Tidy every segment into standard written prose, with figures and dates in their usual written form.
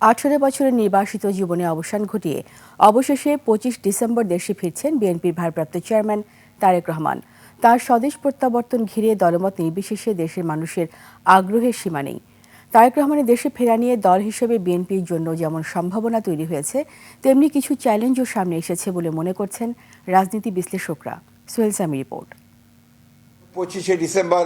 18 বছরের নির্বাসিত জীবনে অবসান ঘটিয়ে অবশেষে 25 ডিসেম্বর দেশে ফিরছেন বিএনপির ভারপ্রাপ্ত চেয়ারম্যান তারেক রহমান। তার স্বদেশ প্রত্যাবর্তন ঘিরে দলমত নির্বিশেষে দেশের মানুষের আগ্রহের সীমা নেই। তারেক রহমানের দেশে ফেরা নিয়ে দল হিসেবে বিএনপির জন্য যেমন সম্ভাবনা তৈরি হয়েছে, তেমনি কিছু চ্যালেঞ্জও সামনে এসেছে বলে মনে করছেন রাজনীতি বিশ্লেষকরা। সোহেল সামি রিপোর্ট। 25 ডিসেম্বর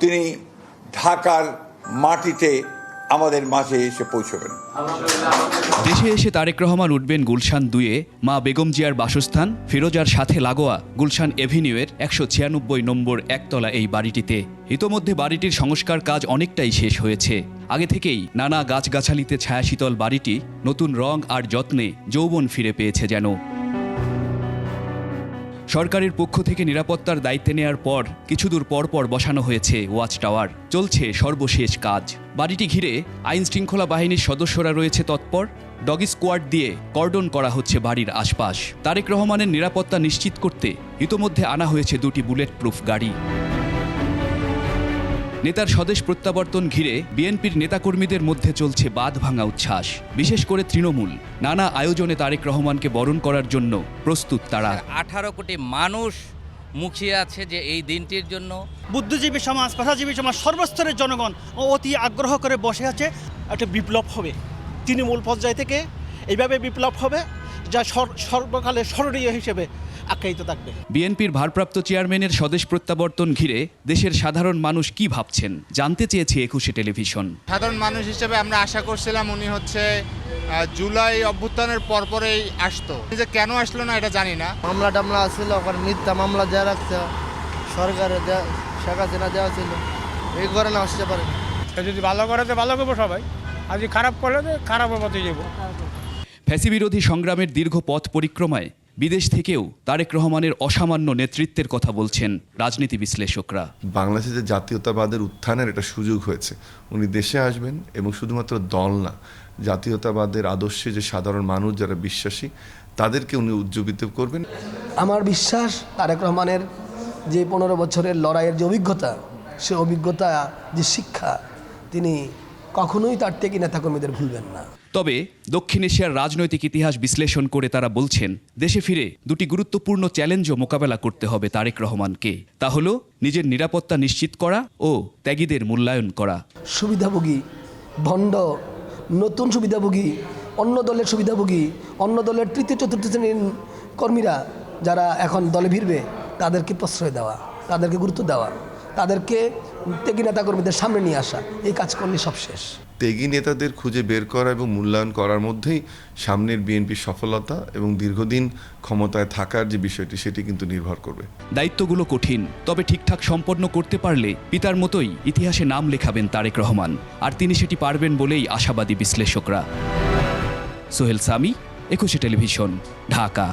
তিনি ঢাকার মাটিতে আমাদের মাঝে এসে পৌঁছবেন। দেশে এসে তারেক রহমান উঠবেন গুলশান 2-এ মা বেগম জিয়ার বাসস্থান ফিরোজার সাথে লাগোয়া গুলশান এভিনিউয়ের 196 নম্বর একতলা এই বাড়িটিতে। ইতোমধ্যে বাড়িটির সংস্কার কাজ অনেকটাই শেষ হয়েছে। আগে থেকেই নানা গাছগাছালিতে ছায়াশীতল বাড়িটি নতুন রং আর যত্নে যৌবন ফিরে পেয়েছে যেন। সরকারের পক্ষ থেকে নিরাপত্তার দায়িত্ব নেয়ার পর কিছুদূর পর বসানো হয়েছে ওয়াচ টাওয়ার। চলছে সর্বশেষ কাজ। বাড়িটি ঘিরে আইন শৃঙ্খলা বাহিনীর সদস্যরা রয়েছে তৎপর। ডগি স্কোয়াড দিয়ে কর্ডন করা হচ্ছে বাড়ির আশপাশ। তারেক রহমানের নিরাপত্তা নিশ্চিত করতে ইতোমধ্যে আনা হয়েছে 2টি বুলেট প্রুফ গাড়ি। নেতার স্বদেশ প্রত্যাবর্তন ঘিরে বিএনপির নেতাকর্মীদের মধ্যে চলছে বাঁধ ভাঙা উচ্ছ্বাস। বিশেষ করে তৃণমূল নানা আয়োজনে তারেক রহমানকে বরণ করার জন্য প্রস্তুত তারা। 18 কোটি মানুষ মুখিয়ে আছে যে এই দিনটির জন্য। বুদ্ধিজীবী সমাজ, পেশাজীবী সমাজ, সর্বস্তরের জনগণ অতি আগ্রহ করে বসে আছে। একটা বিপ্লব হবে তৃণমূল পর্যায় থেকে, এইভাবে বিপ্লব হবে যা সর্বকালে স্মরণীয় হিসেবে আখ্যায়িত থাকবে। বিএনপির ভারপ্রাপ্ত চেয়ারম্যানের স্বদেশ প্রত্যাবর্তন ঘিরে দেশের সাধারণ মানুষ কি ভাবছেন জানতে চেয়েছে 21 টেলিভিশন। সাধারণ মানুষ হিসেবে আমরা আশা করছিলাম উনি জুলাই অভ্যুত্থানের পরপরেই আসতো। যে কেন আসলো না এটা জানি না। মামলা টামলা আসছিল, ওখানে মিথ্যা মামলা দেওয়া রাখছে সরকারে, শেখ হাসিনা দেওয়া ছিল, এই করে না আসতে পারে। যদি ভালো করে তো ভালো করবো সবাই, আর যদি খারাপ করলে তো খারাপের পথে যাবো। ফ্যাসি বিরোধী সংগ্রামের দীর্ঘ পথ পরিক্রমায় বিদেশ থেকেও তারেক রহমানের অসামান্য নেতৃত্বের কথা বলছেন রাজনীতি বিশ্লেষকরা। বাংলাদেশে যে জাতীয়তাবাদের উত্থানের একটা সুযোগ হয়েছে, উনি দেশে আসবেন এবং শুধুমাত্র দল না, জাতীয়তাবাদের আদর্শে যে সাধারণ মানুষ যারা বিশ্বাসী তাদেরকে উনি উজ্জীবিত করবেন। আমার বিশ্বাস তারেক রহমানের যে 15 বছরের লড়াইয়ের যে অভিজ্ঞতা, সে অভিজ্ঞতা যে শিক্ষা, তিনি কখনোই তার থেকে নেতাকর্মীদের ভুলবেন না। তবে দক্ষিণ এশিয়ার রাজনৈতিক ইতিহাস বিশ্লেষণ করে তারা বলছেন, দেশে ফিরে 2টি গুরুত্বপূর্ণ চ্যালেঞ্জও মোকাবেলা করতে হবে তারেক রহমানকে। তা হলো নিজের নিরাপত্তা নিশ্চিত করা ও ত্যাগীদের মূল্যায়ন করা। সুবিধাভোগী, ভণ্ড, নতুন সুবিধাভোগী, অন্য দলের সুবিধাভোগী, অন্য দলের তৃতীয় চতুর্থ শ্রেণীর কর্মীরা যারা এখন দলে ভিড়বে তাদেরকে প্রশ্রয় দেওয়া, তাদেরকে গুরুত্ব দেওয়া, তাদেরকে ত্যাগী নেতাকর্মীদের সামনে নিয়ে আসা, এই কাজ করলে সব শেষ। ত্যাগী নেতাদের খুঁজে বের করা এবং মূল্যায়ন করার মধ্যেই সামনের বিএনপির সফলতা এবং দীর্ঘদিন ক্ষমতায় থাকার যে বিষয়টি সেটি কিন্তু নির্ভর করবে। দায়িত্বগুলো কঠিন, তবে ঠিকঠাক সম্পন্ন করতে পারলে পিতার মতোই ইতিহাসে নাম লেখাবেন তারেক রহমান। আর তিনি সেটি পারবেন বলেই আশাবাদী বিশ্লেষকরা। সোহেল সামি, 21 টেলিভিশন, ঢাকা।